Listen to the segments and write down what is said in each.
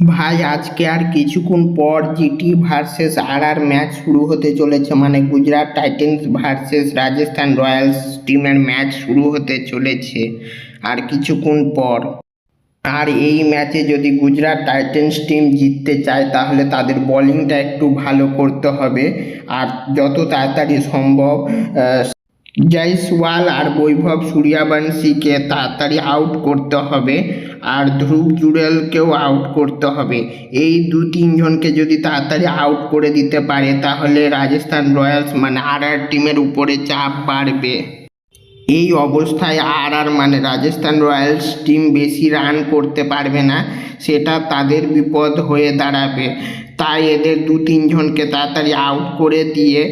ভাই আজকে আর কিছুক্ষণ পর জিটি ভার্সেস আর ম্যাচ শুরু হতে চলেছে, মানে Gujarat titans versus Rajasthan Royals টিমের ম্যাচ শুরু হতে চলেছে আর কিছুক্ষণ পর। আর এই ম্যাচে যদি গুজরাট টাইটেন্স টিম জিততে চায় তাহলে তাদের বোলিংটা একটু ভালো করতে হবে আর যত তাড়াতাড়ি সম্ভব জয়সওয়াল আর বৈভব সূর্যবংশীকে তাড়াতাড়ি আউট করতে হবে আর ধ্রুব জুড়েলকেও আউট করতে হবে। এই দু তিনজনকে যদি তাড়াতাড়ি আউট করে দিতে পারে তাহলে রাজস্থান রয়্যালস মানে আর টিমের উপরে চাপ বাড়বে। এই অবস্থায় মানে রাজস্থান রয়্যালস টিম বেশি রান করতে পারবে না, সেটা তাদের বিপদ হয়ে দাঁড়াবে। তাই এদের দু তিনজনকে তাড়াতাড়ি আউট করে দিয়ে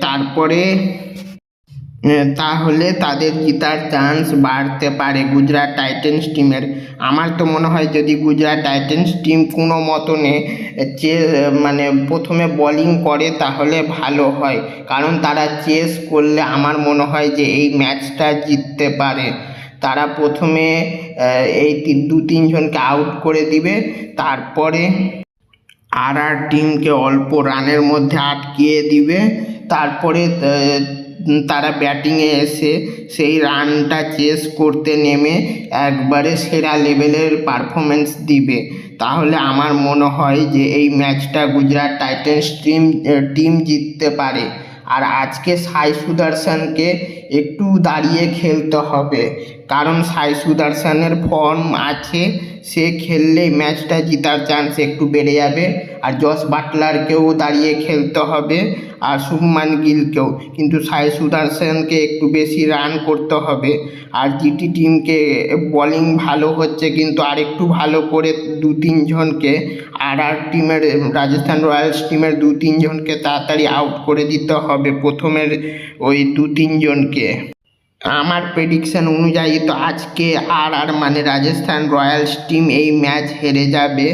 তারপরে তাহলে তাদের জেতার চান্স বাড়তে পারে গুজরাট টাইটেন্স টিমের। আমার তো মনে হয় যদি গুজরাট টাইটেন্স টিম কোনো মতনে মানে প্রথমে বোলিং করে তাহলে ভালো হয়, কারণ তারা চেস করলে আমার মনে হয় যে এই ম্যাচটা জিততে পারে। তারা প্রথমে এই দু তিনজনকে আউট করে দিবে, তারপরে আর টিমকে অল্প রানের মধ্যে আটকিয়ে দিবে, তারপরে তারা ব্যাটিংয়ে এসে সেই রানটা চেস করতে নেমে একবারে সেরা লেভেলের পারফরমেন্স দিবে। তাহলে আমার মনে হয় যে এই ম্যাচটা গুজরাট টাইটেন্স টিম জিততে পারে। আর আজকে সাই সুদর্শনকে একটু দাঁড়িয়ে খেলতে হবে, কারণ সাই সুদর্শনের ফর্ম আছে, সে খেললে ম্যাচটা জেতার চান্স একটু বেড়ে যাবে। আর জস বাটলারকেও দাঁড়িয়ে খেলতে হবে আর শুভমান গিলকেও, কিন্তু সাই সুদর্শনকে একটু বেশি রান করতে হবে। আর জিটি টিমকে বোলিং ভালো হচ্ছে, কিন্তু আর একটু ভালো করে দু তিনজনকে আর টিমের রাজস্থান রয়্যালস টিমের দু তিনজনকে তাড়াতাড়ি আউট করে দিতে হবে প্রথমের ওই দু তিনজনকে। আমার প্রেডিকশন অনুযায়ী তো আজকে আর মানে রাজস্থান রয়্যালস টিম এই ম্যাচ হেরে যাবে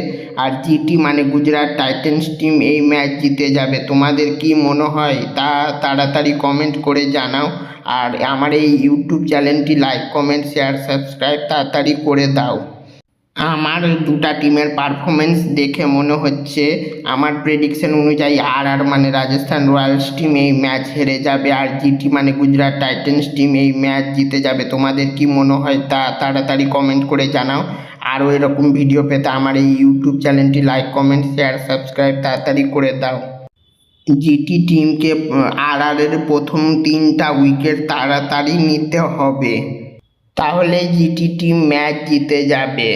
আর জিটি মানে গুজরাট টাইটেন্স টিম এই ম্যাচ জিতে যাবে। তোমাদের কি মনে হয় তা তাড়াতাড়ি কমেন্ট করে জানাও। আর আমার এই ইউটিউব চ্যানেলটি লাইক কমেন্ট শেয়ার সাবস্ক্রাইব তাড়াতাড়ি করে দাও। আমার দুটা টিমের পারফরমেন্স দেখে মনে হচ্ছে, আমার প্রেডিকশন অনুযায়ী আর মানে রাজস্থান রয়্যালস টিম এই ম্যাচ হেরে যাবে আর জিটি মানে গুজরাট টাইটেন্স টিম এই ম্যাচ জিতে যাবে। তোমাদের কি মনে হয় তা তাড়াতাড়ি কমেন্ট করে জানাও। আরও এরকম ভিডিও পেতে আমার এই ইউটিউব চ্যানেলটি লাইক কমেন্ট শেয়ার সাবস্ক্রাইব তাড়াতাড়ি করে দাও। জিটি টিমকে এর প্রথম 3টা উইকেট তাড়াতাড়ি নিতে হবে, তাহলে জিটি টিম ম্যাচ জিতে যাবে।